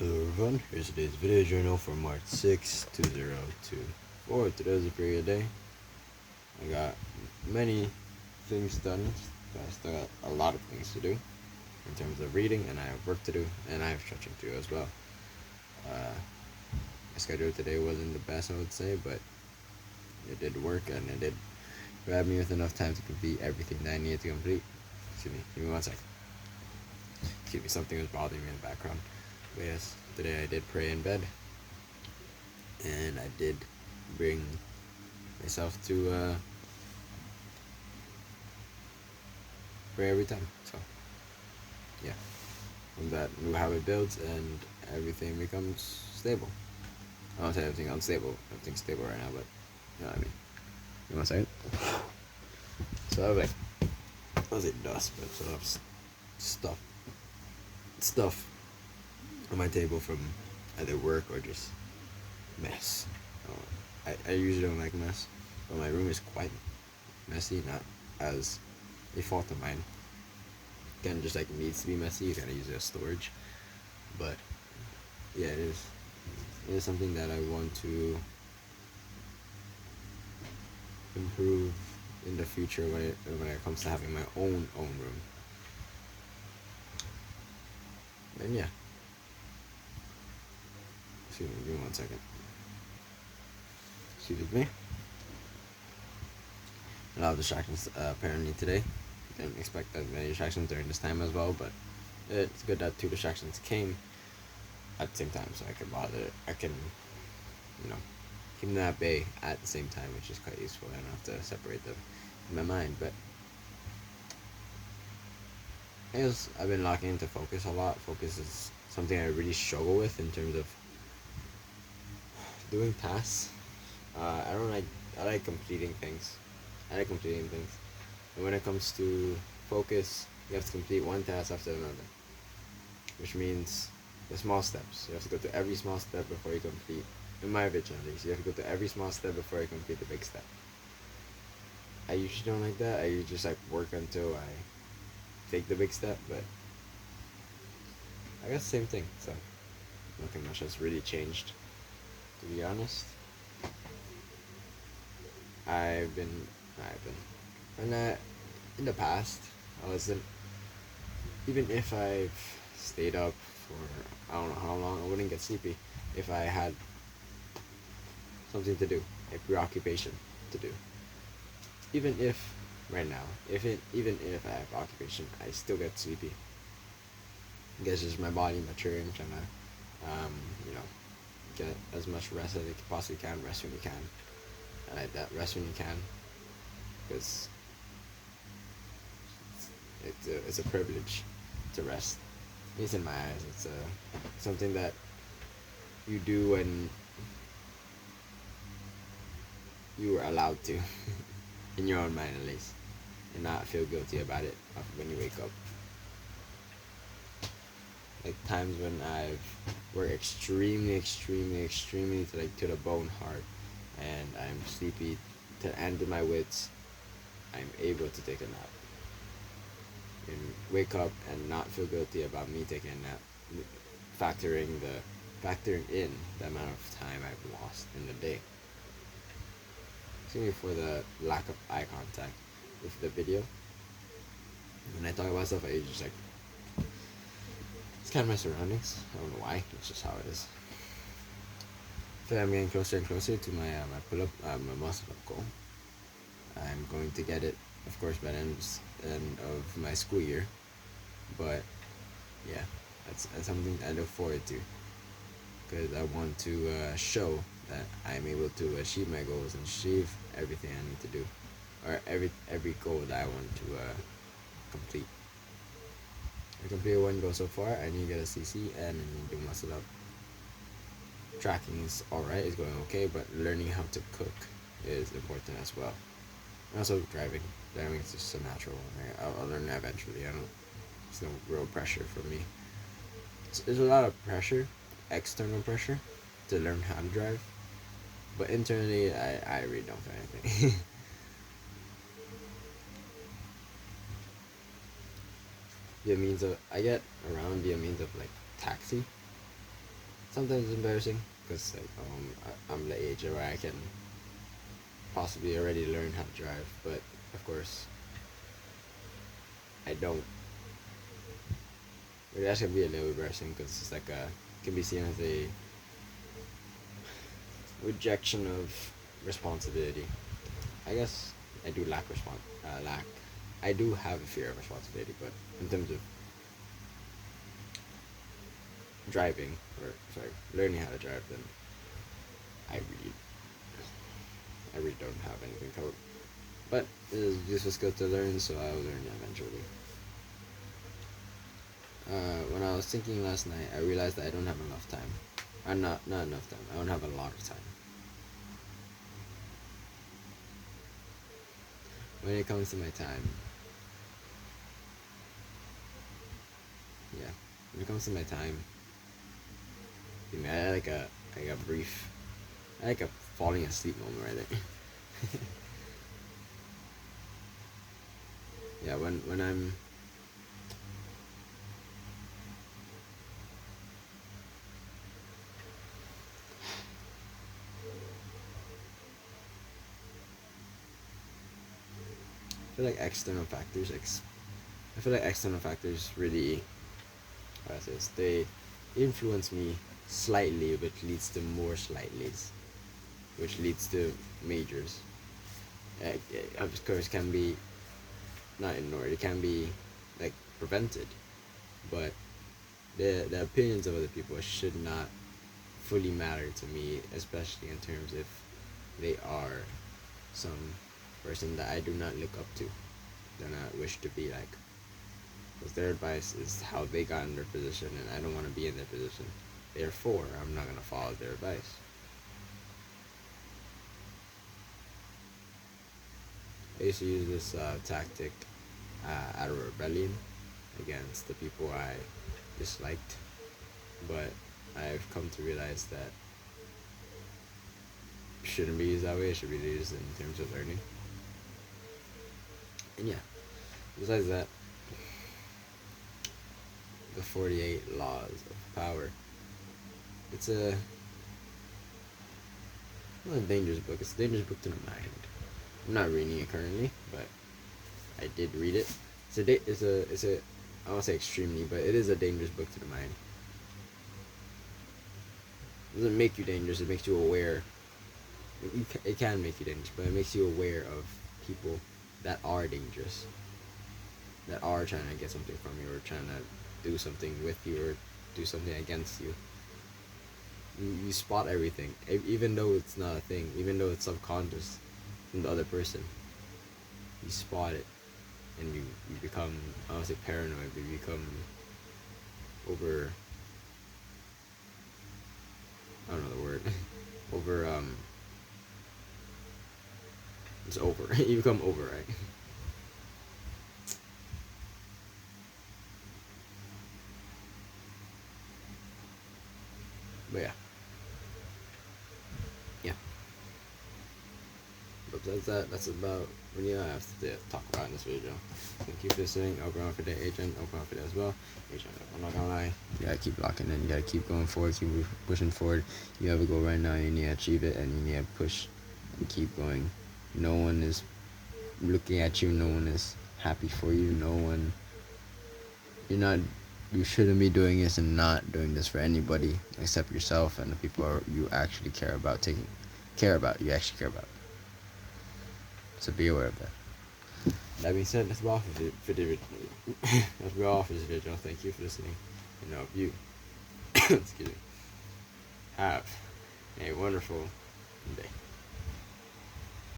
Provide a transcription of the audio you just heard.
Hello everyone, here's today's video journal for March 6, 2024. Today was a pretty good day. I got many things done, but I still got a lot of things to do in terms of reading, and I have work to do, and I have stretching to do as well. My schedule today wasn't the best, I would say, but it did work, and it did grab me with enough time to complete everything that I needed to complete. Excuse me, give me 1 second. Excuse me, something was bothering me in the background. But yes, today I did pray in bed, and I did bring myself to pray every time. So yeah, when that new habit builds and everything becomes stable. I don't say everything unstable. Everything's stable right now, but you know what I mean. Give me 1 second. So I have I was like dust, but sort of stuff on my table from either work or just mess. I usually don't like mess, but my room is quite messy, not as a fault of mine. Again, just like it needs to be messy, you gotta use it as storage. But yeah, it is. It is something that I want to improve in the future when it comes to having my own room. And yeah, excuse me, give me 1 second. Excuse me. A lot of distractions apparently today. Didn't expect that many distractions during this time as well, but it's good that two distractions came at the same time, so I can, you know, keep them at bay at the same time, which is quite useful. I don't have to separate them in my mind, but I guess I've been locking into focus a lot. Focus is something I really struggle with in terms of doing tasks. I don't like. I like completing things. And when it comes to focus, you have to complete one task after another, which means the small steps. You have to go to every small step before you complete. In my vision, at least, you have to go to every small step before you complete the big step. I usually don't like that. I usually just work until I take the big step, but I guess same thing. So nothing much has really changed, to be honest. I've been, and in the past, I wasn't. Even if I've stayed up for I don't know how long, I wouldn't get sleepy if I had something to do, a preoccupation to do. Even if right now, even if I have occupation, I still get sleepy. I guess it's my body maturing, trying to, you know, get as much rest as it possibly can. Rest when you can. I like that. Rest when you can, because it's a privilege to rest. At least in my eyes, it's something that you do when you are allowed to, in your own mind at least, and not feel guilty about it when you wake up. Like times when I've worked extremely to the bone hard, and I'm sleepy to the end of my wits, I'm able to take a nap and wake up and not feel guilty about me taking a nap, factoring in the amount of time I've lost in the day. Excuse me for the lack of eye contact with the video. When I talk about stuff, I usually just it's kind of my surroundings. I don't know why. It's just how it is. So I'm getting closer and closer to my pull up, my muscle up goal. I'm going to get it, of course, by the end of my school year. But yeah, that's something I look forward to, because I want to show that I'm able to achieve my goals and achieve everything I need to do, or every goal that I want to complete. I completed one goal so far. I need to get a CC and I need to muscle up. Tracking is alright, it's going okay, but learning how to cook is important as well. And also driving. Driving is just a natural. I'll learn that eventually. There's no real pressure for me. There's a lot of pressure, external pressure, to learn how to drive, but internally, I really don't feel anything. I get around via means of taxi, sometimes it's embarrassing because like I'm the age where I can possibly already learn how to drive, but of course I don't. But that's gonna be a little embarrassing because it's like a can be seen as a rejection of responsibility. I guess I do lack. I do have a fear of responsibility, but in terms of driving or sorry, learning how to drive, then I really, I really don't have anything covered. But it is a useful skill to learn, so I will learn it eventually. When I was thinking last night, I realized that I don't have enough time. Not enough time. I don't have a lot of time. When it comes to my time, yeah. When it comes to my time, I had like a brief, I had like a falling asleep moment right there. Yeah, when I'm I feel like external factors I feel like external factors really how do I say this, they influence me slightly, which leads to more slightlies, which leads to majors. Of course, can be not ignored. It can be like prevented, but the opinions of other people should not fully matter to me, especially in terms if they are some person that I do not look up to, do not wish to be like. Because their advice is how they got in their position, and I don't want to be in their position. Therefore, I'm not gonna follow their advice. I used to use this tactic out of rebellion against the people I disliked, but I've come to realize that it shouldn't be used that way. It should be used in terms of learning. And yeah, besides that, the 48 Laws of Power. It's not a dangerous book. It's a dangerous book to the mind. I'm not reading it currently, but I did read it. It's a I won't say extremely, but it is a dangerous book to the mind. It doesn't make you dangerous. It makes you aware. It can make you dangerous, but it makes you aware of people that are dangerous, that are trying to get something from you or trying to do something with you or do something against you. You spot everything, even though it's not a thing, even though it's subconscious from the other person. You spot it, and you become, I don't say paranoid, but you become over, I don't know the word, over, it's over. You become over, right? But yeah. Yeah. But that's about what I have to talk about in this video. Thank you for listening. Open on for the agent. Open on for that as well. Agent, I'm not gonna lie. You gotta keep locking in. You gotta keep going forward. Keep pushing forward. You have a goal right now. You need to achieve it, and you need to push and keep going. No one is looking at you. No one is happy for you. No one. You're not. You shouldn't be doing this and not doing this for anybody except yourself and the people you actually care about. You actually care about. So be aware of that. That being said, that's all for the video. That's all for this video. Thank you for listening. And I hope you, excuse me, have a wonderful day.